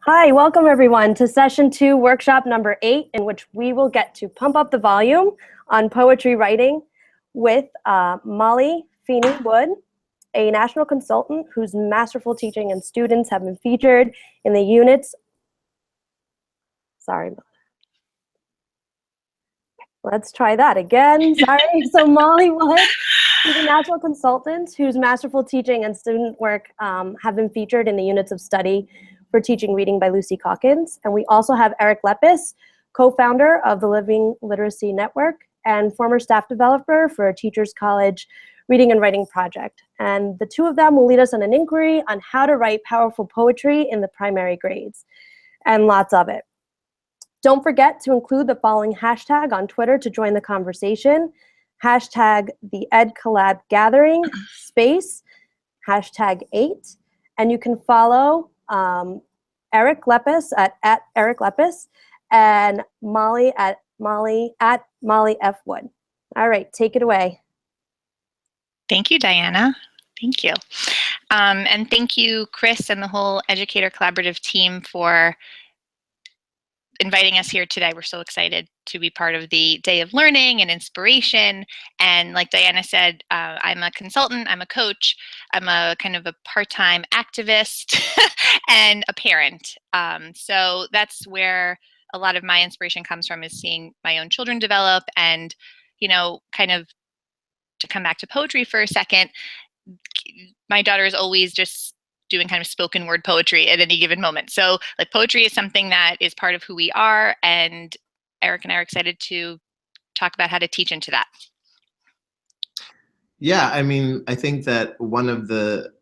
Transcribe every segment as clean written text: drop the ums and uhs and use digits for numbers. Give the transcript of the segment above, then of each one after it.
Hi, welcome everyone to session 2, workshop number 8, in which we will get to pump up the volume on poetry writing with Molly Feeney Wood, a national consultant whose masterful teaching and students have been featured in the units. Sorry. Let's try that again. Sorry. So Molly Wood is a national consultant whose masterful teaching and student work have been featured in the units of study for teaching reading by Lucy Calkins. And we also have Erik Lepis, co-founder of the Living Literacy Network and former staff developer for Teachers College Reading and Writing Project. And the two of them will lead us on an inquiry on how to write powerful poetry in the primary grades, and lots of it. Don't forget to include the following hashtag on Twitter to join the conversation. Hashtag the EdCollabGathering space, hashtag 8. And you can follow Erik Lepis at Erik Lepis and Molly at Molly F. Wood. All right, take it away. Thank you, Diana. Thank you. And thank you, Chris, and the whole Educator Collaborative team for inviting us here today. We're so excited to be part of the Day of Learning and Inspiration. And like Diana said, I'm a consultant, I'm a coach, I'm a kind of a part-time activist and a parent. So that's where a lot of my inspiration comes from, is seeing my own children develop. And, you know, kind of to come back to poetry for a second, my daughter is always just doing kind of spoken word poetry at any given moment. So like poetry is something that is part of who we are, and Erik and I are excited to talk about how to teach into that. Yeah, I mean, I think that one of the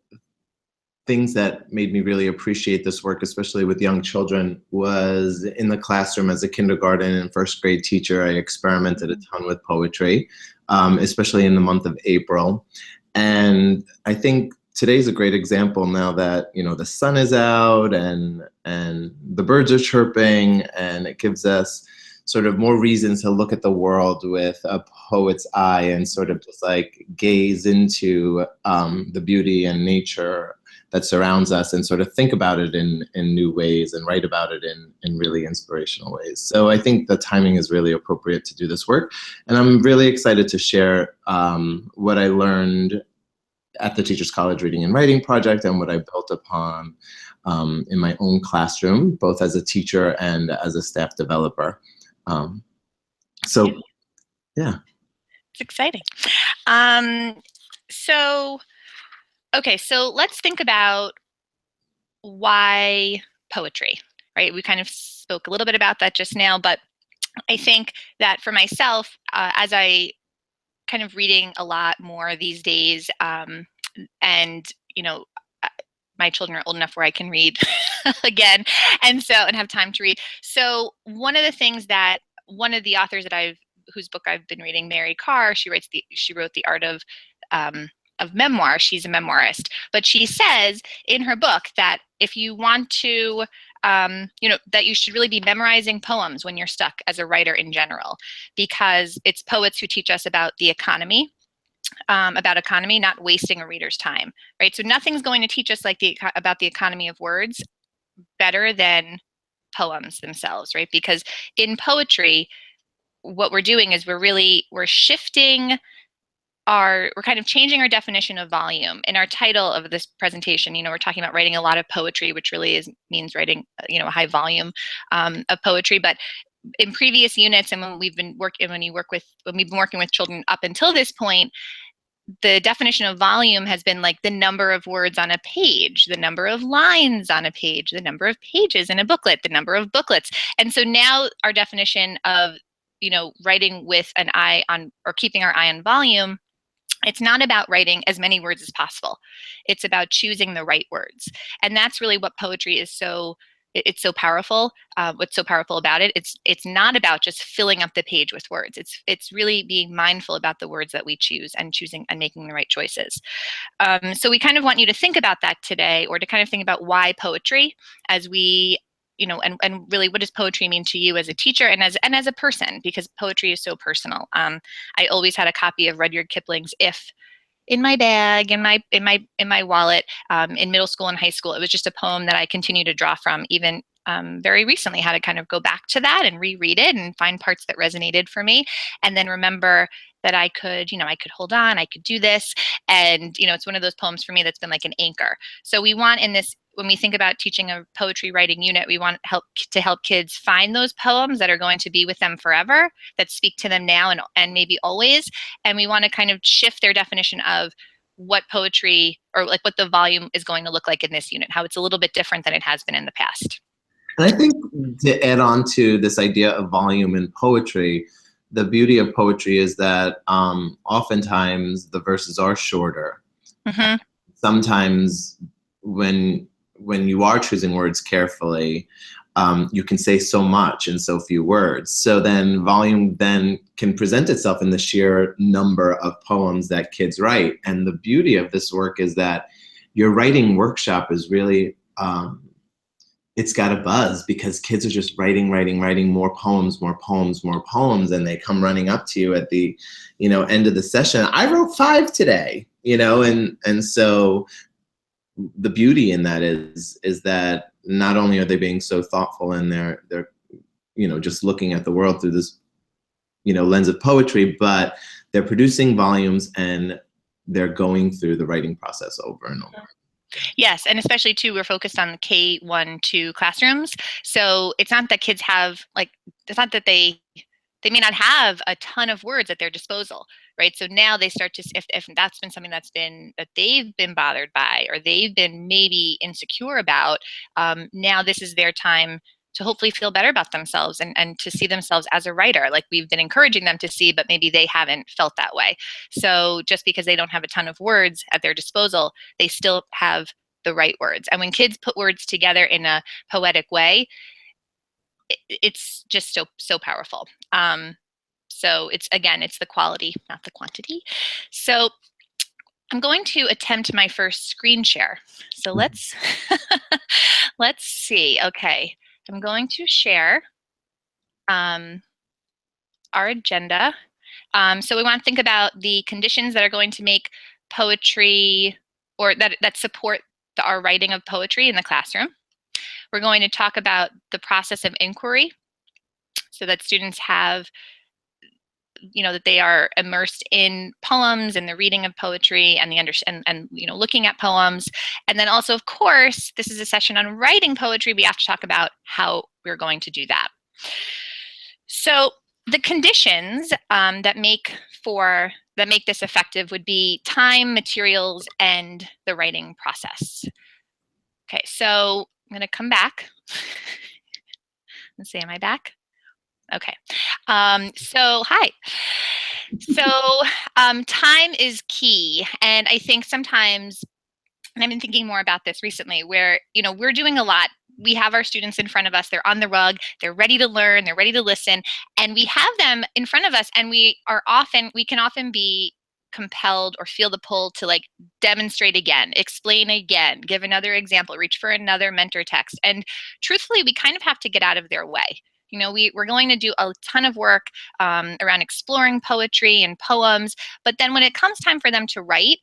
things that made me really appreciate this work, especially with young children, was in the classroom as a kindergarten and first grade teacher. I experimented a ton with poetry, especially in the month of April. And I think today's a great example, now that, you know, the sun is out and the birds are chirping, and it gives us sort of more reasons to look at the world with a poet's eye and sort of just like gaze into the beauty and nature that surrounds us, and sort of think about it in new ways and write about it in really inspirational ways. So I think the timing is really appropriate to do this work. And I'm really excited to share what I learned at the Teachers College Reading and Writing Project, and what I built upon in my own classroom, both as a teacher and as a staff developer. So, yeah. It's exciting. Okay, so let's think about why poetry, right? We kind of spoke a little bit about that just now, but I think that for myself, as I kind of reading a lot more these days, and you know, my children are old enough where I can read again, and have time to read. So one of the things that one of the authors that whose book I've been reading, Mary Carr, she wrote The Art of Memoir. She's a memoirist, but she says in her book that if you want to, that you should really be memorizing poems when you're stuck as a writer in general, because it's poets who teach us about the economy, not wasting a reader's time, right? So nothing's going to teach us about the economy of words better than poems themselves, right? Because in poetry, what we're doing is we're shifting we're kind of changing our definition of volume. In our title of this presentation, you know, we're talking about writing a lot of poetry, which really means writing, you know, a high volume of poetry. But in previous units, and when we've been working with children up until this point, the definition of volume has been like the number of words on a page, the number of lines on a page, the number of pages in a booklet, the number of booklets. And so now our definition of, you know, writing with an eye on, or keeping our eye on volume, it's not about writing as many words as possible. It's about choosing the right words. And that's really what poetry is it's so powerful. What's so powerful about it? It's not about just filling up the page with words. It's really being mindful about the words that we choose, and choosing and making the right choices. So we kind of want you to think about that today, or to kind of think about why poetry, as we, you know, and really, what does poetry mean to you as a teacher and as a person? Because poetry is so personal. I always had a copy of Rudyard Kipling's If in my bag, in my wallet. In middle school and high school, it was just a poem that I continue to draw from. Even very recently, had to kind of go back to that and reread it and find parts that resonated for me, and then remember that I could, I could hold on, I could do this, and it's one of those poems for me that's been like an anchor. So we want in this. When we think about teaching a poetry writing unit, we want to help kids find those poems that are going to be with them forever, that speak to them now and maybe always. And we want to kind of shift their definition of what poetry, or like what the volume is going to look like in this unit, how it's a little bit different than it has been in the past. And I think to add on to this idea of volume in poetry, the beauty of poetry is that oftentimes the verses are shorter. Mm-hmm. Sometimes when you are choosing words carefully, you can say so much in so few words. So then volume then can present itself in the sheer number of poems that kids write. And the beauty of this work is that your writing workshop is really, it's got a buzz, because kids are just writing more poems, and they come running up to you at the, end of the session. I wrote 5 today, and so the beauty in that is that not only are they being so thoughtful, and they're just looking at the world through this lens of poetry, but they're producing volumes and they're going through the writing process over and over. Yes, and especially too, we're focused on the K-1-2 classrooms. So it's not that kids have it's not that they may not have a ton of words at their disposal, right? So now they start to, if that's been something that they've been bothered by, or they've been maybe insecure about, now this is their time to hopefully feel better about themselves and to see themselves as a writer, like we've been encouraging them to see, but maybe they haven't felt that way. So just because they don't have a ton of words at their disposal, they still have the right words. And when kids put words together in a poetic way, it's just so powerful. So it's the quality, not the quantity. So I'm going to attempt my first screen share. So let's see. Okay, I'm going to share our agenda. So we want to think about the conditions that are going to make poetry, or that support our writing of poetry in the classroom. We're going to talk about the process of inquiry, so that students have, that they are immersed in poems and the reading of poetry and looking at poems. And then also, of course, this is a session on writing poetry. We have to talk about how we're going to do that. So the conditions that make this effective would be time, materials, and the writing process. Okay, so I'm going to come back. Let's see, am I back? Okay. So hi. So time is key. And I think sometimes, and I've been thinking more about this recently, where, we're doing a lot. We have our students in front of us, they're on the rug, they're ready to learn, they're ready to listen, and we have them in front of us, and we can often be compelled or feel the pull to demonstrate again, explain again, give another example, reach for another mentor text. And truthfully, we kind of have to get out of their way. We're going to do a ton of work around exploring poetry and poems, but then when it comes time for them to write,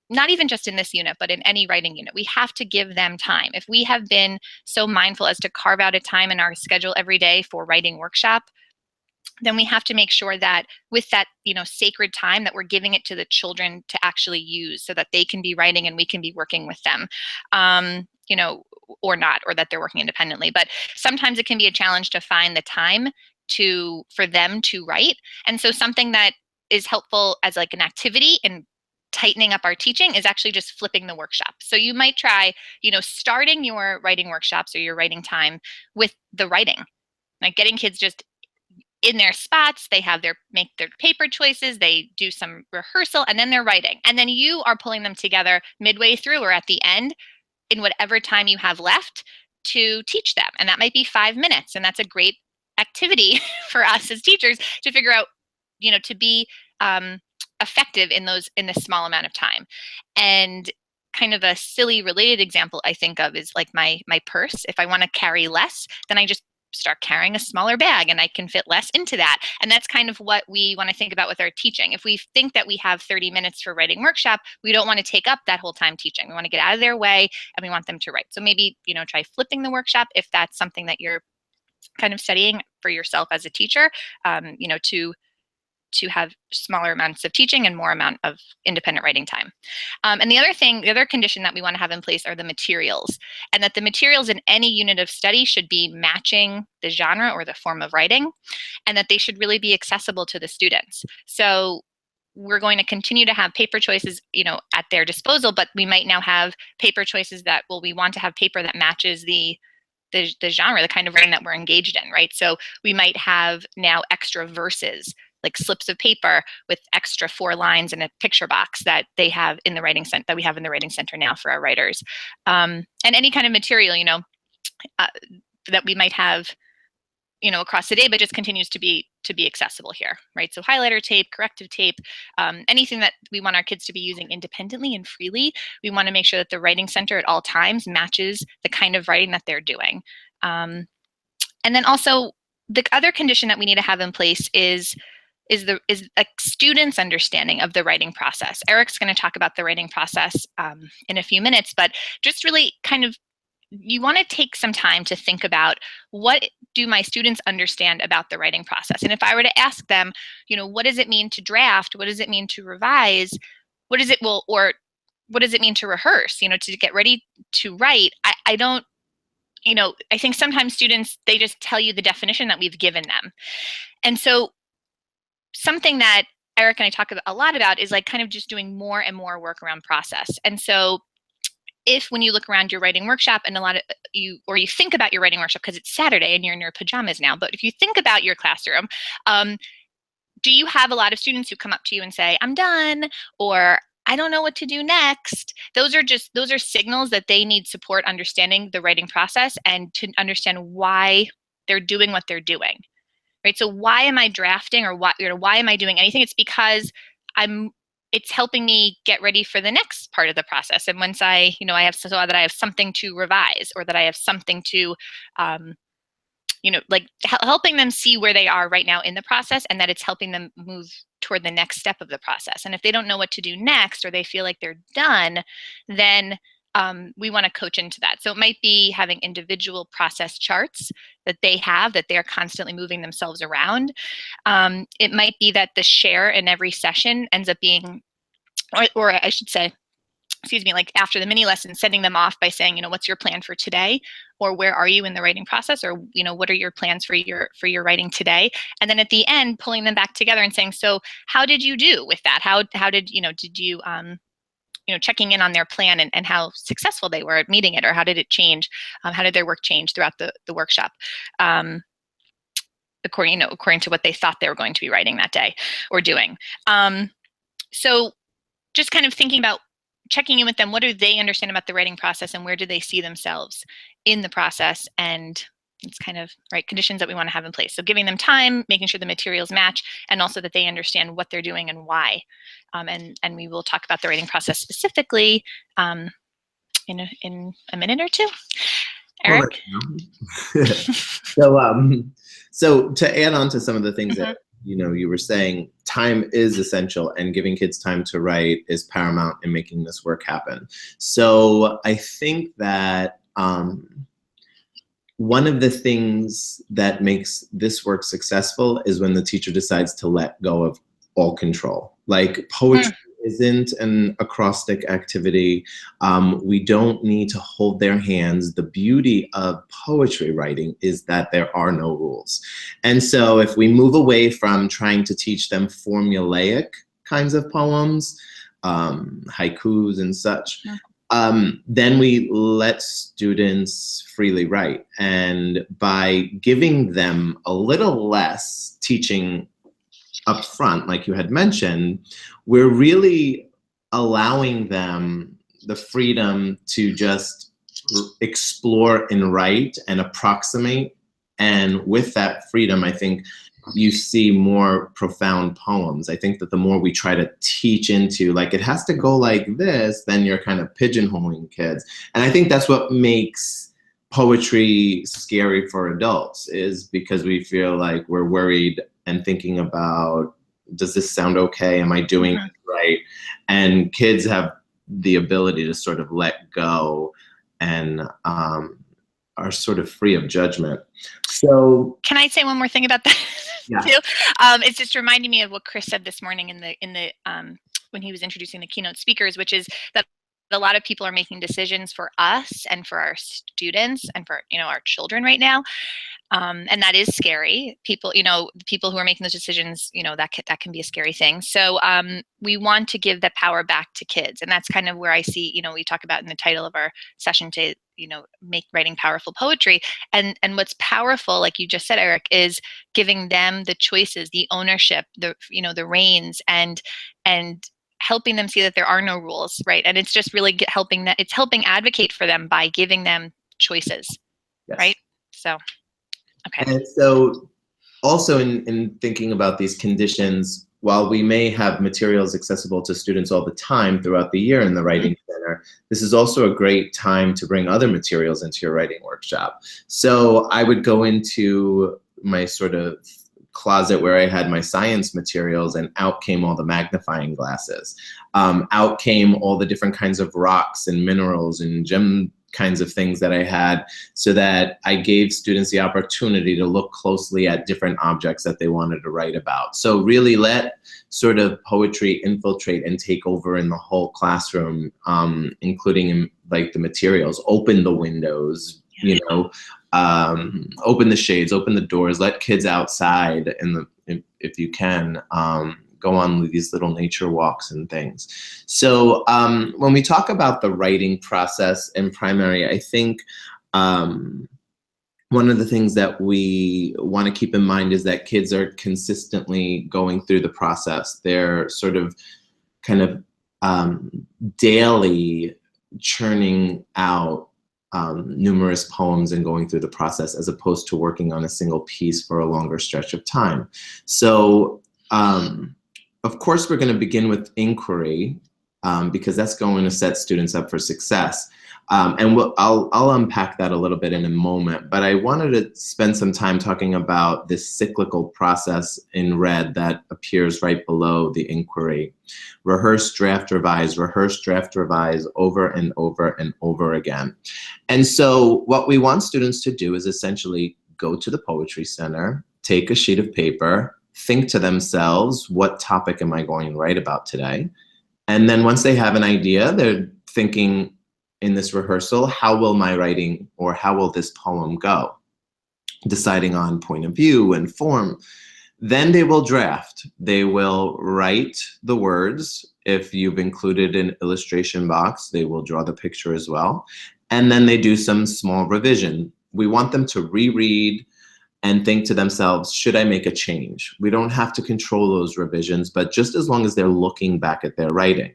not even just in this unit, but in any writing unit, we have to give them time. If we have been so mindful as to carve out a time in our schedule every day for writing workshop, then we have to make sure that with that, sacred time, that we're giving it to the children to actually use, so that they can be writing and we can be working with them, or not, or that they're working independently. But sometimes it can be a challenge to find the time for them to write. And so something that is helpful as an activity in tightening up our teaching is actually just flipping the workshop. So you might try, starting your writing workshops or your writing time with the writing, getting kids just in their spots. They make their paper choices, they do some rehearsal, and then they're writing. And then you are pulling them together midway through or at the end in whatever time you have left to teach them. And that might be 5 minutes. And that's a great activity for us as teachers to figure out, to be effective in this small amount of time. And kind of a silly related example I think of is my purse. If I want to carry less, then I just start carrying a smaller bag and I can fit less into that. And that's kind of what we want to think about with our teaching. If we think that we have 30 minutes for writing workshop, we don't want to take up that whole time teaching. We want to get out of their way and we want them to write. So maybe, try flipping the workshop if that's something that you're kind of studying for yourself as a teacher, to have smaller amounts of teaching and more amount of independent writing time. And the other condition that we want to have in place are the materials, and that the materials in any unit of study should be matching the genre or the form of writing, and that they should really be accessible to the students. So we're going to continue to have paper choices, at their disposal, but we might now have paper choices that, we want to have paper that matches the genre, the kind of writing that we're engaged in, right? So we might have now extra verses, like slips of paper with extra 4 lines in a picture box that they have in the writing center, that we have in the writing center now for our writers. And any kind of material, that we might have, across the day, but just continues to be accessible here, right? So highlighter tape, corrective tape, anything that we want our kids to be using independently and freely. We want to make sure that the writing center at all times matches the kind of writing that they're doing. And then also the other condition that we need to have in place is a student's understanding of the writing process. Erik's going to talk about the writing process in a few minutes, but just really kind of, you want to take some time to think about, what do my students understand about the writing process? And if I were to ask them, what does it mean to draft? What does it mean to revise? What does it mean to rehearse, to get ready to write? I don't, I think sometimes students, they just tell you the definition that we've given them. And so something that Erik and I talk a lot about is like kind of just doing more and more work around process. And so when you look around your writing workshop and you think about your writing workshop, because it's Saturday and you're in your pajamas now, but if you think about your classroom, do you have a lot of students who come up to you and say, I'm done, or I don't know what to do next? Those are signals that they need support understanding the writing process and to understand why they're doing what they're doing. Right? So why am I drafting, or why am I doing anything? It's because it's helping me get ready for the next part of the process. And once I have something to revise, or that I have something to, helping them see where they are right now in the process, and that it's helping them move toward the next step of the process. And if they don't know what to do next, or they feel like they're done, then we want to coach into that. So it might be having individual process charts that they're constantly moving themselves around. It might be that the share in every session ends up being, or I should say, like after the mini lesson, sending them off by saying, what's your plan for today? Or where are you in the writing process? Or, what are your plans for your writing today? And then at the end, pulling them back together and saying, so how did you do with that? How did you, checking in on their plan and how successful they were at meeting it, or how did it change? How did their work change throughout the workshop? According to what they thought they were going to be writing that day or doing. So just kind of thinking about checking in with them. What do they understand about the writing process, and where do they see themselves in the process? And it's kind of conditions that we want to have in place. So giving them time, making sure the materials match, and also that they understand what they're doing and why. And we will talk about the writing process specifically in a minute or two. Erik? So to add on to some of the things that you were saying, time is essential, and giving kids time to write is paramount in making this work happen. So I think that one of the things that makes this work successful is when the teacher decides to let go of all control. Like, poetry isn't an acrostic activity. We don't need to hold their hands. The beauty of poetry writing is that there are no rules. And so if we move away from trying to teach them formulaic kinds of poems, haikus and such, then we let students freely write. And by giving them a little less teaching up front, like you had mentioned, we're really allowing them the freedom to just explore and write and approximate. And with that freedom, I think you see more profound poems. I think that the more we try to teach into, like, it has to go like this, then you're kind of pigeonholing kids. And I think that's what makes poetry scary for adults is because we feel like we're worried and thinking about, does this sound okay? Am I doing it right? And kids have the ability to sort of let go and are sort of free of judgment. So can I say one more thing about that? Yeah. Too? It's just reminding me of what Chris said this morning in the when he was introducing the keynote speakers, which is that a lot of people are making decisions for us and for our students and for our children right now. And that is scary. People, the people who are making those decisions, that can be a scary thing. So we want to give that power back to kids. And that's kind of where I see, we talk about in the title of our session to, make writing powerful poetry. And what's powerful, like you just said, Erik, is giving them the choices, the ownership, the reins, and helping them see that there are no rules, right? And it's just really helping advocate for them by giving them choices, Yes. right? So. Okay. And so also in thinking about these conditions, while we may have materials accessible to students all the time throughout the year in the Writing Center, this is also a great time to bring other materials into your writing workshop. So I would go into my sort of closet where I had my science materials, and out came all the magnifying glasses. Out came all the different kinds of rocks and minerals and gem kinds of things that I had, so that I gave students the opportunity to look closely at different objects that they wanted to write about. So really let sort of poetry infiltrate and take over in the whole classroom, including in, like, the materials. Open the windows, open the shades, open the doors, let kids outside if you can. Go on these little nature walks and things. So when we talk about the writing process in primary, I think one of the things that we want to keep in mind is that kids are consistently going through the process. They're sort of kind of daily churning out numerous poems and going through the process, as opposed to working on a single piece for a longer stretch of time. So of course, we're going to begin with inquiry because that's going to set students up for success. And I'll unpack that a little bit in a moment, but I wanted to spend some time talking about this cyclical process in red that appears right below the inquiry. Rehearse, draft, revise, over and over and over again. And so what we want students to do is essentially go to the Poetry Center, take a sheet of paper, think to themselves, what topic am I going to write about today? And then once they have an idea, they're thinking in this rehearsal, how will my writing, or how will this poem go? Deciding on point of view and form. Then they will draft. They will write the words. If you've included an illustration box, they will draw the picture as well. And then they do some small revision. We want them to reread and think to themselves, should I make a change? We don't have to control those revisions, but just as long as they're looking back at their writing.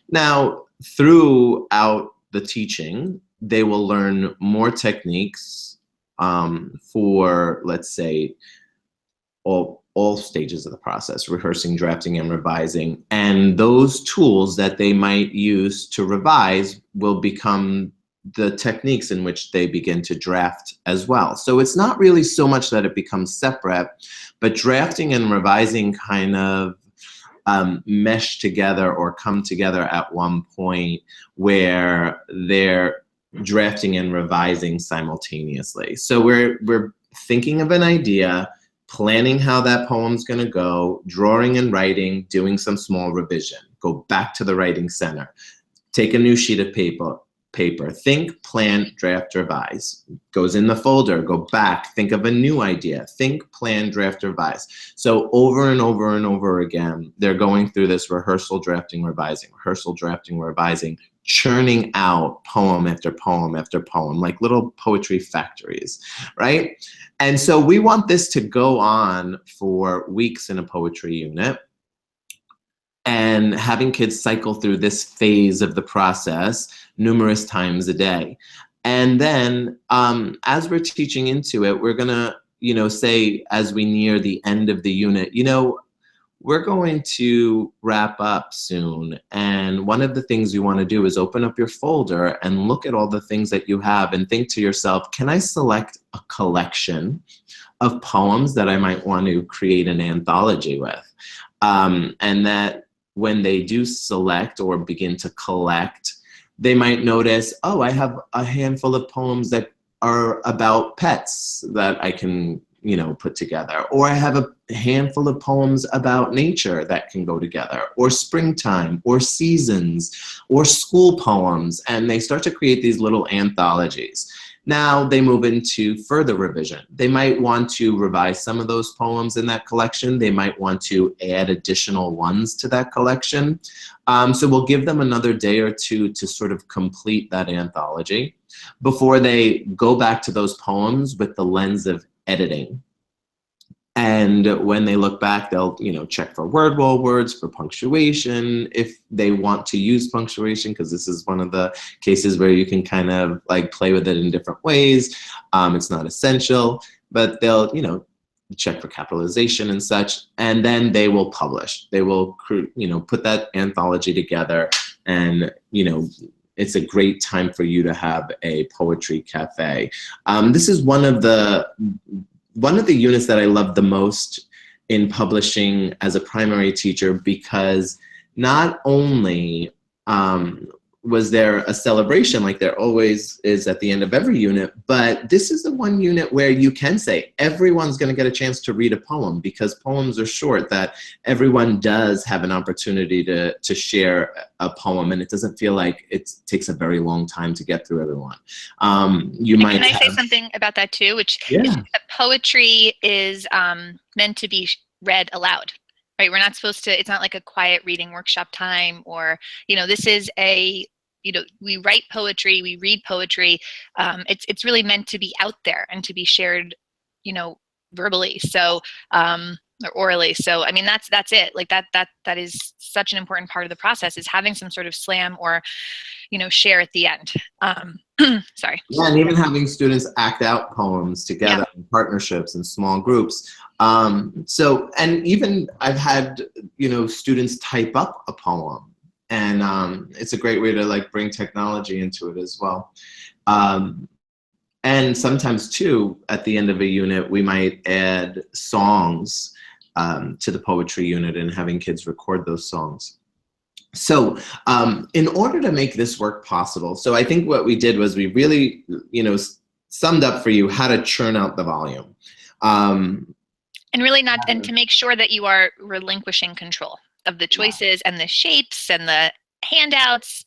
Now, throughout the teaching, they will learn more techniques for, let's say, all stages of the process, rehearsing, drafting, and revising. And those tools that they might use to revise will become the techniques in which they begin to draft as well. So it's not really so much that it becomes separate, but drafting and revising kind of mesh together or come together at one point where they're drafting and revising simultaneously. So we're thinking of an idea, planning how that poem's going to go, drawing and writing, doing some small revision, go back to the Writing Center, take a new sheet of paper, think, plan, draft, revise. Goes in the folder, go back, think of a new idea, think, plan, draft, revise. So over and over and over again, they're going through this rehearsal, drafting, revising, churning out poem after poem after poem, like little poetry factories, right? And so we want this to go on for weeks in a poetry unit, and having kids cycle through this phase of the process numerous times a day. And then as we're teaching into it, we're gonna, say, as we near the end of the unit, we're going to wrap up soon. And one of the things you want to do is open up your folder and look at all the things that you have and think to yourself, can I select a collection of poems that I might want to create an anthology with? And that when they do select or begin to collect, they might notice, oh, I have a handful of poems that are about pets that I can, you know, put together. Or I have a handful of poems about nature that can go together, or springtime, or seasons, or school poems. And they start to create these little anthologies. Now they move into further revision. They might want to revise some of those poems in that collection. They might want to add additional ones to that collection. So we'll give them another day or two to sort of complete that anthology before they go back to those poems with the lens of editing. And when they look back, they'll, you know, check for word wall words, for punctuation, if they want to use punctuation, because this is one of the cases where you can kind of like play with it in different ways. It's not essential, but they'll, you know, check for capitalization and such, and then they will publish. They will, you know, put that anthology together, and, you know, it's a great time for you to have a poetry cafe. This is one of the units that I love the most in publishing as a primary teacher, because not only was there a celebration like there always is at the end of every unit, but this is the one unit where you can say everyone's going to get a chance to read a poem, because poems are short, that everyone does have an opportunity to share a poem, and it doesn't feel like it takes a very long time to get through everyone. Can I say something about that too, which is that poetry is meant to be read aloud. Right, we're not supposed to, it's not like a quiet reading workshop time, or, you know, this is a, you know, we write poetry, we read poetry. It's really meant to be out there and to be shared, you know, verbally. So, or orally. So, I mean, that's it. Like that is such an important part of the process, is having some sort of slam or, you know, share at the end. Sorry. Yeah, and even having students act out poems together in partnerships and small groups. So, and even I've had, you know, students type up a poem, and it's a great way to like bring technology into it as well. And sometimes too, at the end of a unit, we might add songs to the poetry unit and having kids record those songs. So in order to make this work possible, so I think what we did was we really, you know, summed up for you how to churn out the volume. And really not, and to make sure that you are relinquishing control of the choices and the shapes and the handouts.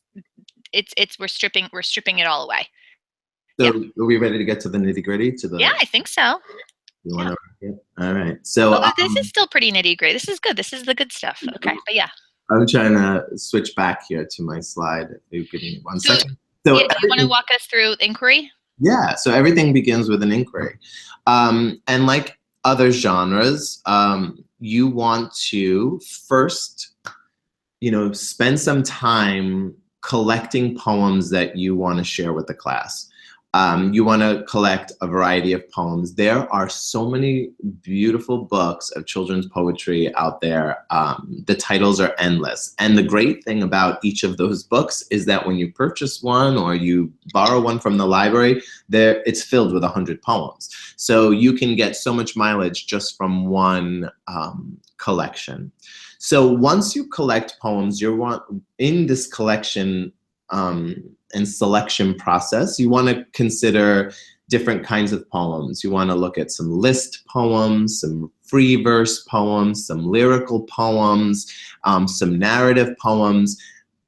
We're stripping it all away. So are we ready to get to the nitty gritty? Yeah, I think so. You want to? All right. So well, this is still pretty nitty gritty. This is good. This is the good stuff. Okay, but yeah. I'm trying to switch back here to my slide. If you give me 1 second. So yeah, do you want to walk us through inquiry? Yeah, so everything begins with an inquiry. And like other genres, you want to first, you know, spend some time collecting poems that you want to share with the class. You want to collect a variety of poems. There are so many beautiful books of children's poetry out there. The titles are endless. And the great thing about each of those books is that when you purchase one or you borrow one from the library, it's filled with 100 poems. So you can get so much mileage just from one collection. So once you collect poems, in this collection and selection process, you want to consider different kinds of poems. You want to look at some list poems, some free verse poems, some lyrical poems, some narrative poems,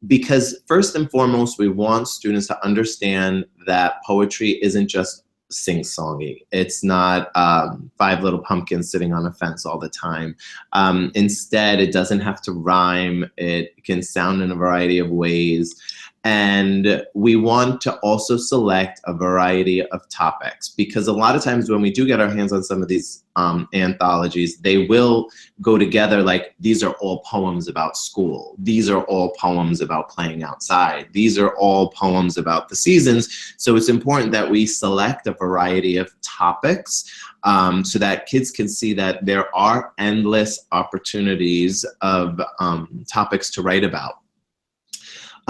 because first and foremost, we want students to understand that poetry isn't just sing-songy. It's not 5 little pumpkins sitting on a fence all the time. Instead, it doesn't have to rhyme. It can sound in a variety of ways. And we want to also select a variety of topics, because a lot of times when we do get our hands on some of these anthologies, they will go together like, these are all poems about school. These are all poems about playing outside. These are all poems about the seasons. So it's important that we select a variety of topics so that kids can see that there are endless opportunities of topics to write about.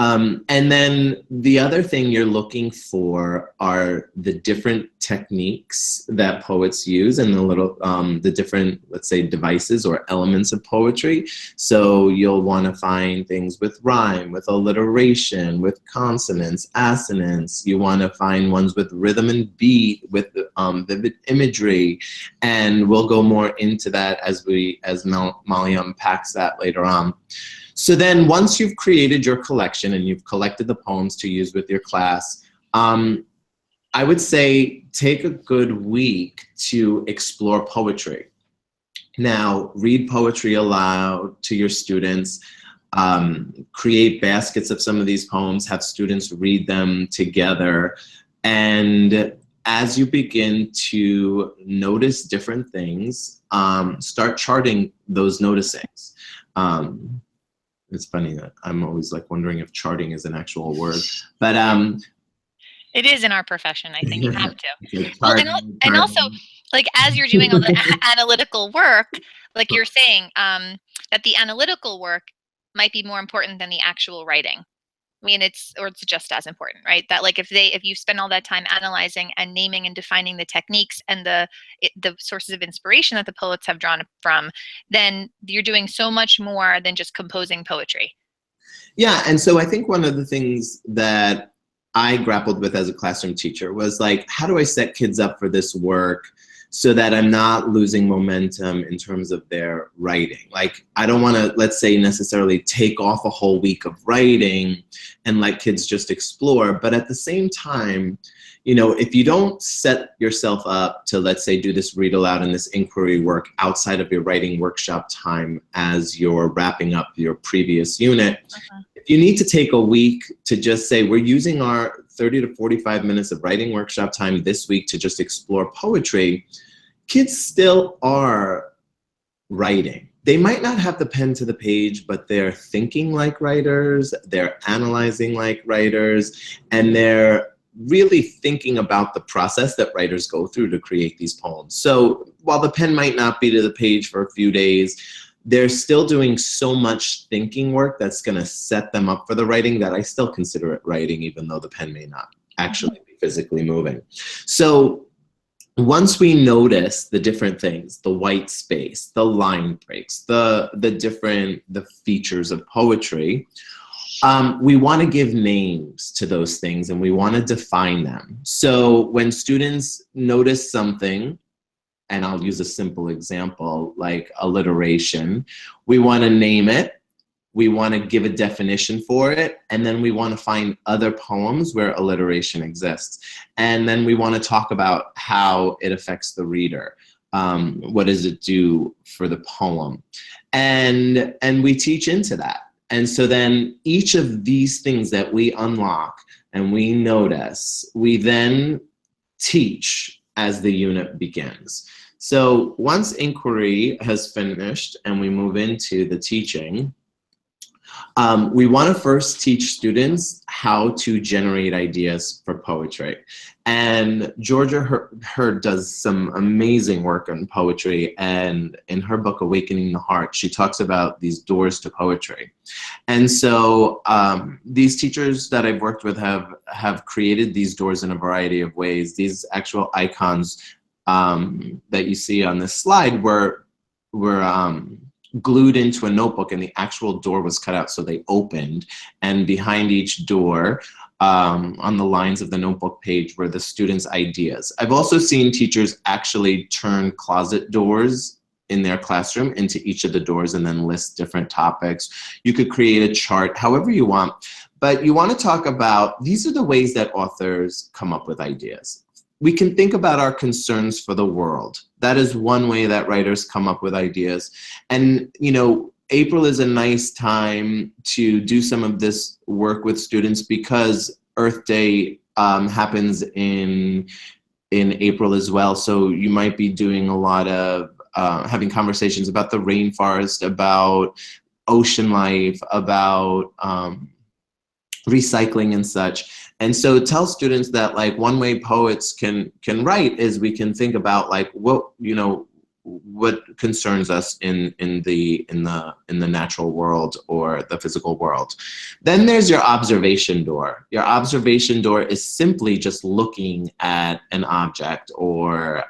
And then the other thing you're looking for are the different techniques that poets use and the different, let's say, devices or elements of poetry. So you'll want to find things with rhyme, with alliteration, with consonants, assonance. You want to find ones with rhythm and beat, with vivid imagery. And we'll go more into that as Molly unpacks that later on. So then once you've created your collection and you've collected the poems to use with your class, I would say take a good week to explore poetry. Now, read poetry aloud to your students, create baskets of some of these poems, have students read them together. And as you begin to notice different things, start charting those noticings. It's funny that I'm always like wondering if charting is an actual word, but it is in our profession. I think you have to. Well, and also, like, as you're doing all the analytical work, like you're saying, that the analytical work might be more important than the actual writing. I mean, it's just as important, right? That like if you spend all that time analyzing and naming and defining the techniques and the sources of inspiration that the poets have drawn from, then you're doing so much more than just composing poetry. Yeah, and so I think one of the things that I grappled with as a classroom teacher was like, how do I set kids up for this work so that I'm not losing momentum in terms of their writing? Like, I don't want to, let's say, necessarily take off a whole week of writing and let kids just explore. But at the same time, you know, if you don't set yourself up to, let's say, do this read aloud and this inquiry work outside of your writing workshop time as you're wrapping up your previous unit, if you need to take a week to just say, we're using our 30 to 45 minutes of writing workshop time this week to just explore poetry, kids still are writing. They might not have the pen to the page, but they're thinking like writers, they're analyzing like writers, and they're really thinking about the process that writers go through to create these poems. So while the pen might not be to the page for a few days, they're still doing so much thinking work that's going to set them up for the writing that I still consider it writing, even though the pen may not actually be physically moving. So once we notice the different things, the white space, the line breaks, the features of poetry, we want to give names to those things and we want to define them. So when students notice something, and I'll use a simple example like alliteration, we want to name it, we want to give a definition for it, and then we want to find other poems where alliteration exists. And then we want to talk about how it affects the reader. What does it do for the poem? And we teach into that. And so then each of these things that we unlock and we notice, we then teach as the unit begins. So once inquiry has finished and we move into the teaching, we want to first teach students how to generate ideas for poetry. And Georgia Hurd does some amazing work on poetry, and in her book, Awakening the Heart, she talks about these doors to poetry. And so these teachers that I've worked with have created these doors in a variety of ways. These actual icons that you see on this slide were glued into a notebook, and the actual door was cut out so they opened, and behind each door on the lines of the notebook page were the students' ideas. I've also seen teachers actually turn closet doors in their classroom into each of the doors and then list different topics. You could create a chart however you want, but you want to talk about, these are the ways that authors come up with ideas. We can think about our concerns for the world. That is one way that writers come up with ideas. And, you know, April is a nice time to do some of this work with students because Earth Day happens in April as well. So you might be doing a lot of having conversations about the rainforest, about ocean life, about recycling and such. And so tell students that like one way poets can write is we can think about like what, you know, what concerns us in the natural world or the physical world. Then there's your observation door. Your observation door is simply just looking at an object or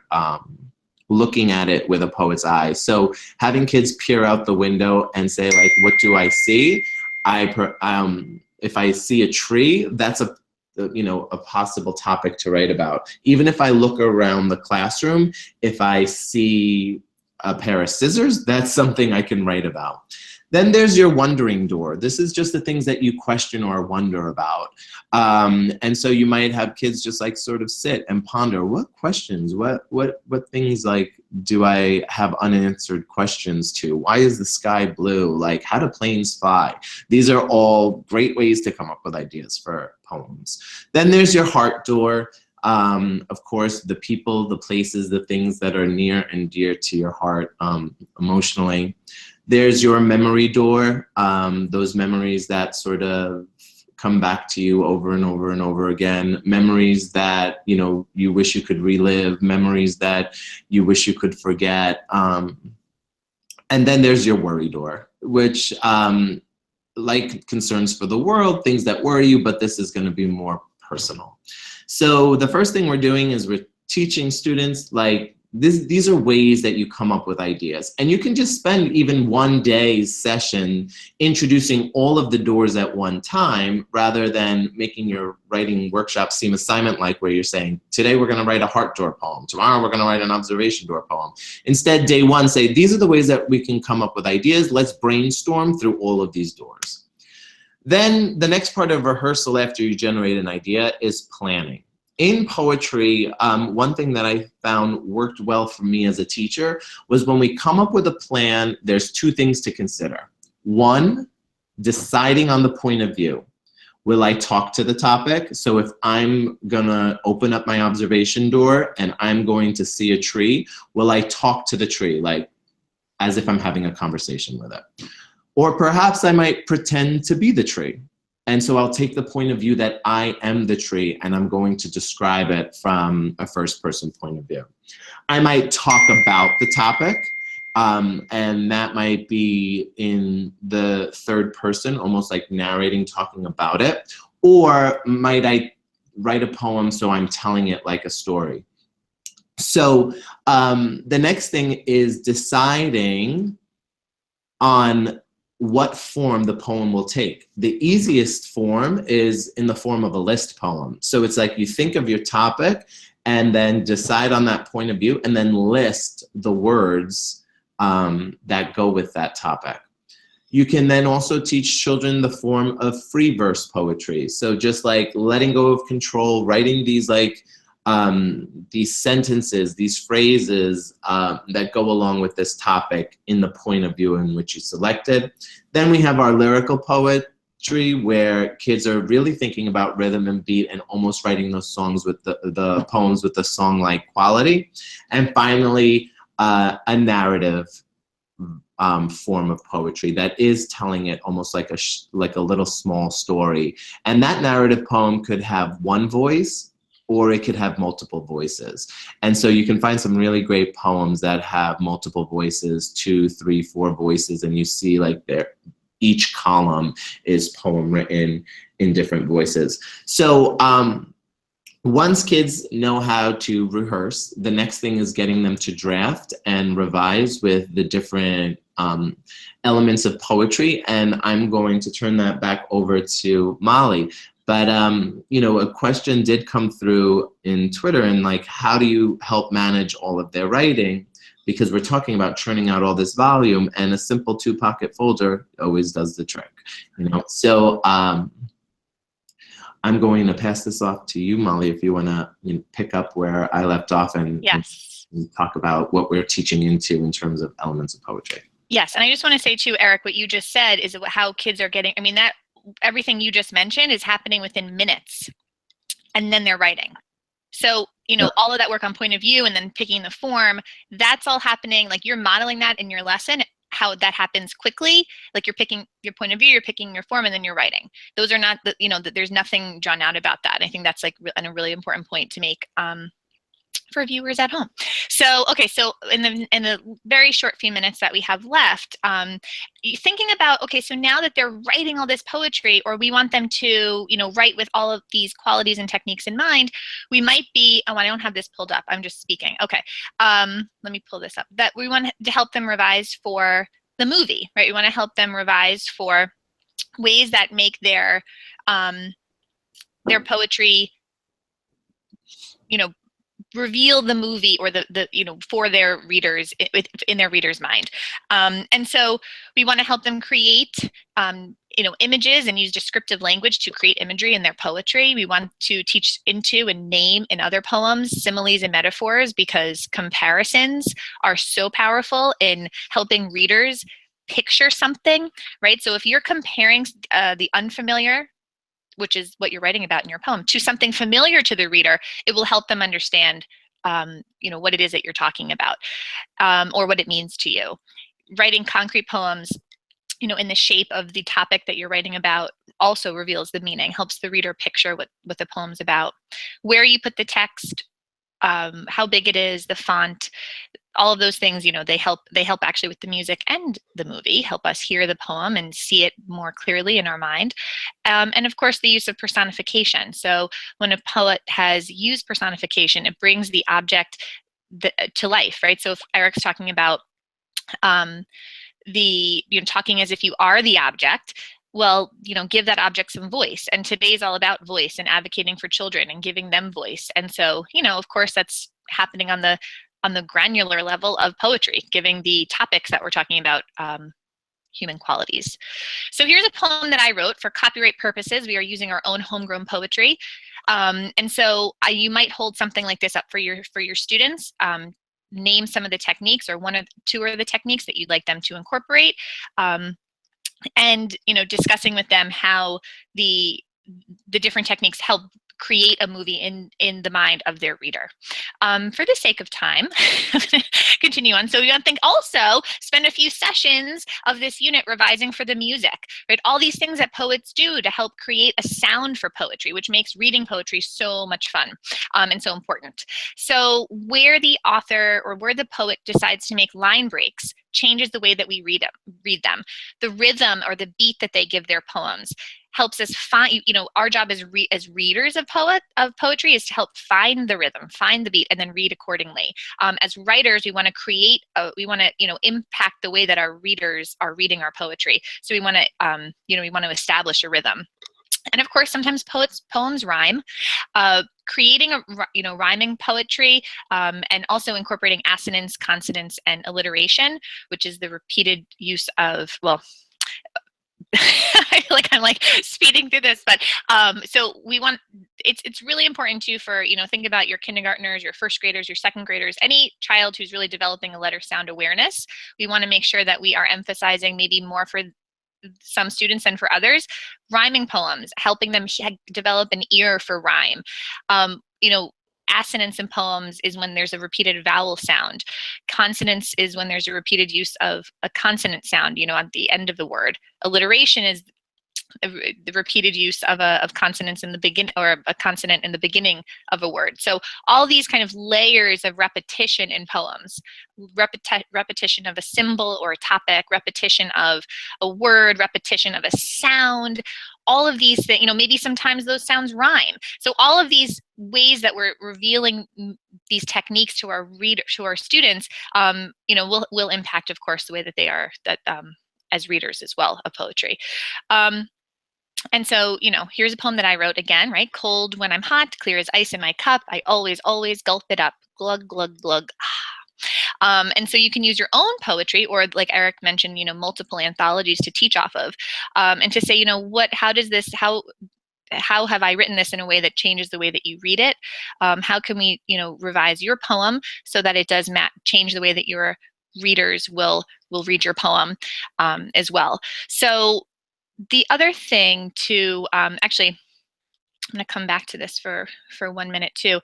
looking at it with a poet's eye. So having kids peer out the window and say like, what do I see? If I see a tree, that's a possible topic to write about. Even if I look around the classroom, if I see a pair of scissors, that's something I can write about. Then there's your wondering door. This is just the things that you question or wonder about. And so you might have kids just like sort of sit and ponder, what questions, what things like do I have unanswered questions to? Why is the sky blue? Like, how do planes fly? These are all great ways to come up with ideas for poems. Then there's your heart door. Of course, the people, the places, the things that are near and dear to your heart emotionally. There's your memory door, those memories that sort of come back to you over and over and over again, memories that, you know, you wish you could relive, memories that you wish you could forget. And then there's your worry door, which like concerns for the world, things that worry you, but this is going to be more personal. So the first thing we're doing is we're teaching students like, these are ways that you come up with ideas. And you can just spend even one day's session introducing all of the doors at one time, rather than making your writing workshop seem assignment-like, where you're saying, today we're gonna write a heart door poem, tomorrow we're gonna write an observation door poem. Instead, day one, say, these are the ways that we can come up with ideas. Let's brainstorm through all of these doors. Then the next part of rehearsal after you generate an idea is planning. In poetry, one thing that I found worked well for me as a teacher was when we come up with a plan, there's two things to consider. One, deciding on the point of view. Will I talk to the topic? So if I'm gonna open up my observation door and I'm going to see a tree, will I talk to the tree, like as if I'm having a conversation with it? Or perhaps I might pretend to be the tree. And so I'll take the point of view that I am the tree and I'm going to describe it from a first person point of view. I might talk about the topic, and that might be in the third person, almost like narrating, talking about it. Or might I write a poem so I'm telling it like a story? So the next thing is deciding on what form the poem will take. The easiest form is in the form of a list poem. So it's like you think of your topic and then decide on that point of view and then list the words that go with that topic. You can then also teach children the form of free verse poetry. So just like letting go of control, writing these like these sentences, these phrases that go along with this topic in the point of view in which you selected. Then we have our lyrical poetry, where kids are really thinking about rhythm and beat and almost writing those songs with the poems with the song-like quality. And finally, a narrative form of poetry that is telling it almost like a little small story. And that narrative poem could have one voice, or it could have multiple voices. And so you can find some really great poems that have multiple voices, 2, 3, 4 voices, and you see like each column is poem written in different voices. So once kids know how to rehearse, the next thing is getting them to draft and revise with the different elements of poetry. And I'm going to turn that back over to Molly. But, you know, a question did come through in Twitter, and like, how do you help manage all of their writing? Because we're talking about churning out all this volume, and a simple 2-pocket folder always does the trick, you know? So I'm going to pass this off to you, Molly, if you want to pick up where I left off and, yes, and talk about what we're teaching into in terms of elements of poetry. Yes, and I just want to say too, Eric, what you just said is how kids are getting, I mean, that everything you just mentioned is happening within minutes, and then they're writing. So, all of that work on point of view and then picking the form, that's all happening, like you're modeling that in your lesson, how that happens quickly, like you're picking your point of view, you're picking your form, and then you're writing. Those are not, there's nothing drawn out about that. I think that's like a really important point to make for viewers at home. So, okay, so in the very short few minutes that we have left, thinking about, okay, so now that they're writing all this poetry, or we want them to, write with all of these qualities and techniques in mind, we might be, oh, I don't have this pulled up, I'm just speaking. Okay, let me pull this up. That we want to help them revise for the movie, right? We want to help them revise for ways that make their poetry, reveal the movie or the for their readers in their readers' mind. And so we want to help them create images and use descriptive language to create imagery in their poetry. We want to teach into and name in other poems similes and metaphors, because comparisons are so powerful in helping readers picture something, right? So if you're comparing the unfamiliar, which is what you're writing about in your poem, to something familiar to the reader, it will help them understand, what it is that you're talking about, or what it means to you. Writing concrete poems, in the shape of the topic that you're writing about also reveals the meaning, helps the reader picture what the poem's about. Where you put the text, how big it is, the font, all of those things, they help actually with the music and the movie, help us hear the poem and see it more clearly in our mind. And of course, the use of personification. So when a poet has used personification, it brings the object to life, right? So if Erik's talking about talking as if you are the object, well, give that object some voice. And today's all about voice and advocating for children and giving them voice. And so, of course, that's happening on the granular level of poetry, giving the topics that we're talking about human qualities. So here's a poem that I wrote for copyright purposes. We are using our own homegrown poetry. And so you might hold something like this up for your students. Name some of the techniques, or one or two of the techniques that you'd like them to incorporate. And discussing with them how the different techniques help create a movie in the mind of their reader. For the sake of time, I'm going to continue on. So we want to think also spend a few sessions of this unit revising for the music, right? All these things that poets do to help create a sound for poetry, which makes reading poetry so much fun and so important. So where the author or where the poet decides to make line breaks changes the way that we read them. The rhythm or the beat that they give their poems helps us find, our job as readers of poetry is to help find the rhythm, find the beat, and then read accordingly. As writers, we want to impact the way that our readers are reading our poetry. So we want to establish a rhythm. And of course, sometimes poems rhyme. Creating rhyming poetry, and also incorporating assonance, consonance, and alliteration, which is the repeated use of, well, I feel like I'm like speeding through this, but so it's really important too for, think about your kindergartners, your first graders, your second graders, any child who's really developing a letter sound awareness. We want to make sure that we are emphasizing, maybe more for some students than for others, rhyming poems, helping them develop an ear for rhyme. Assonance in poems is when there's a repeated vowel sound. Consonance is when there's a repeated use of a consonant sound, at the end of the word. Alliteration is the repeated use of consonants in the begin, or a consonant in the beginning of a word. So all these kind of layers of repetition in poems, repetition of a symbol or a topic, repetition of a word, repetition of a sound, all of these things, maybe sometimes those sounds rhyme. So all of these ways that we're revealing these techniques to our students, will impact, of course, the way that they are as readers as well of poetry. And so, here's a poem that I wrote again, right? Cold when I'm hot, clear as ice in my cup. I always, always gulp it up. Glug, glug, glug. And so you can use your own poetry, or like Erik mentioned, multiple anthologies to teach off of, and to say, how have I written this in a way that changes the way that you read it? How can we, revise your poem so that it does change the way that you're readers will read your poem as well. So the other thing to actually, I'm going to come back to this for 1 minute too.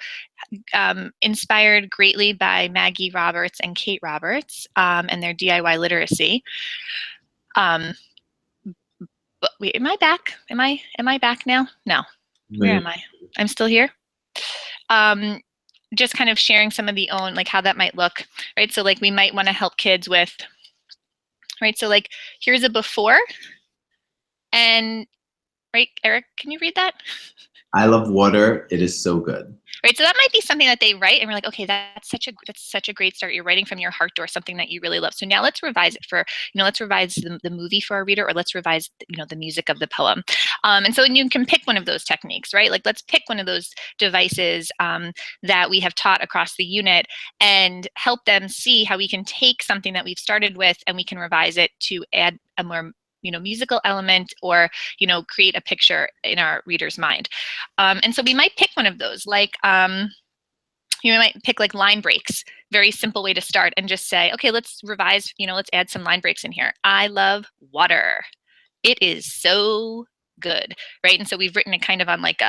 Inspired greatly by Maggie Roberts and Kate Roberts and their DIY literacy. But wait, am I back? Am I back now? No. Where am I? I'm still here. Just kind of sharing some of the own, like how that might look, right? So like we might want to help kids with, right? So like here's a before, and right, Erik, can you read that? I love water. It is so good. Right, so that might be something that they write, and we're like, okay, that's such a great start. You're writing from your heart or something that you really love. So now let's revise it for, let's revise the movie for our reader, or let's revise, the music of the poem. And so you can pick one of those techniques, right? Like let's pick one of those devices that we have taught across the unit and help them see how we can take something that we've started with and we can revise it to add a more musical element or, create a picture in our reader's mind. And so we might pick one of those, like, you might pick like line breaks, very simple way to start, and just say, okay, let's revise, let's add some line breaks in here. I love water. It is so good, right? And so we've written it kind of on like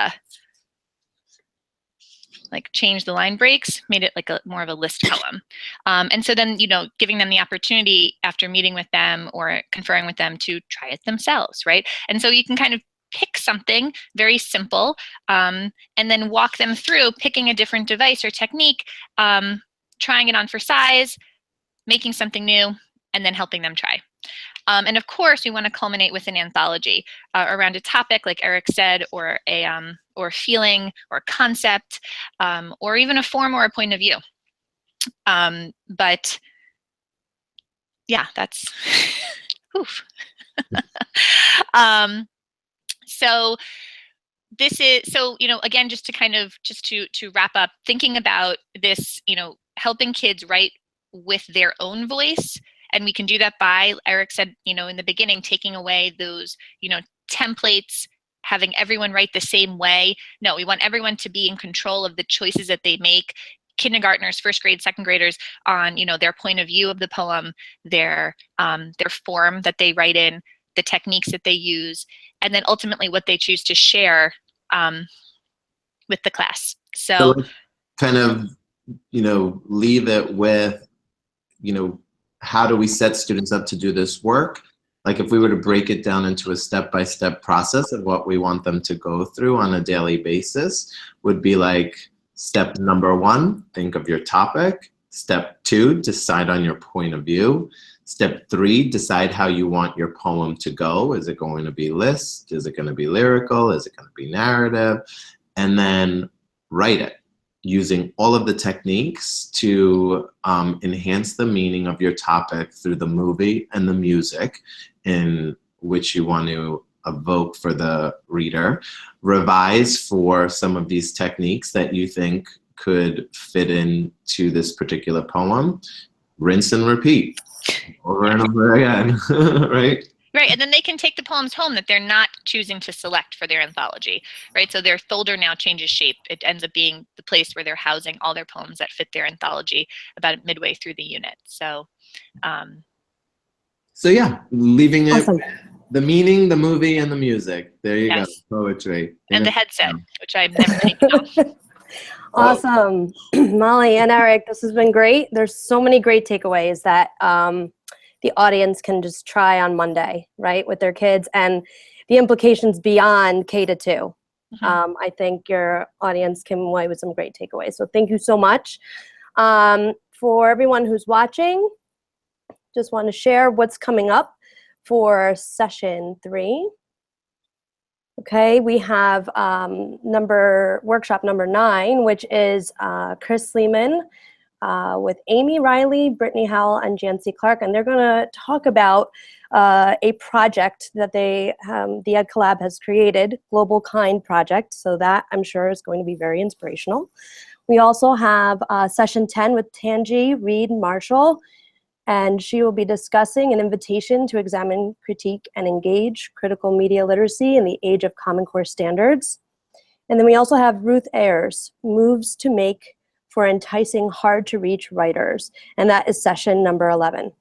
change the line breaks, made it like more of a list poem. And so then, giving them the opportunity after meeting with them or conferring with them to try it themselves, right? And so you can kind of pick something very simple and then walk them through picking a different device or technique, trying it on for size, making something new, and then helping them try. And of course, we want to culminate with an anthology around a topic, like Erik said, or a feeling or concept, or even a form or a point of view. But yeah, that's oof. So this is again, just to wrap up, thinking about this, helping kids write with their own voice. And we can do that by, Erik said, in the beginning, taking away those, templates, having everyone write the same way. No, we want everyone to be in control of the choices that they make. Kindergartners, first grade, second graders, on, their point of view of the poem, their form that they write in, the techniques that they use, and then ultimately what they choose to share with the class. So let's kind of, leave it with, how do we set students up to do this work? Like if we were to break it down into a step-by-step process of what we want them to go through on a daily basis, would be like step number 1, think of your topic. Step 2, decide on your point of view. Step 3, decide how you want your poem to go. Is it going to be list? Is it going to be lyrical? Is it going to be narrative? And then write it, using all of the techniques to enhance the meaning of your topic through the movie and the music in which you want to evoke for the reader. Revise for some of these techniques that you think could fit into this particular poem. Rinse and repeat over and over again, right? Right, and then they can take the poems home that they're not choosing to select for their anthology, right? So their folder now changes shape. It ends up being the place where they're housing all their poems that fit their anthology about midway through the unit. So, so yeah, leaving it Awesome. the meaning, the movie, and the music. There you go, poetry. And the headset, which I've never taken off. Awesome. Molly and Erik, this has been great. There's so many great takeaways that the audience can just try on Monday, right, with their kids, and the implications beyond K to 2. Mm-hmm. I think your audience came away with some great takeaways. So thank you so much. For everyone who's watching, just want to share what's coming up for session 3. Okay, we have workshop number 9, which is Chris Lehman with Amy Riley, Brittany Howell, and Jancy Clark, and they're going to talk about a project that the EdCollab has created, Global Kind Project. So that, I'm sure, is going to be very inspirational. We also have session 10 with Tanji Reed Marshall, and she will be discussing an invitation to examine, critique, and engage critical media literacy in the age of Common Core standards. And then we also have Ruth Ayers, Moves to Make for enticing hard-to-reach writers. And that is session number 11.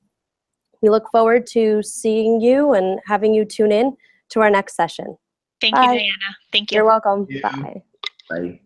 We look forward to seeing you and having you tune in to our next session. Thank Bye. you, Diana. Thank you. You're welcome. Thank you. Bye. Bye.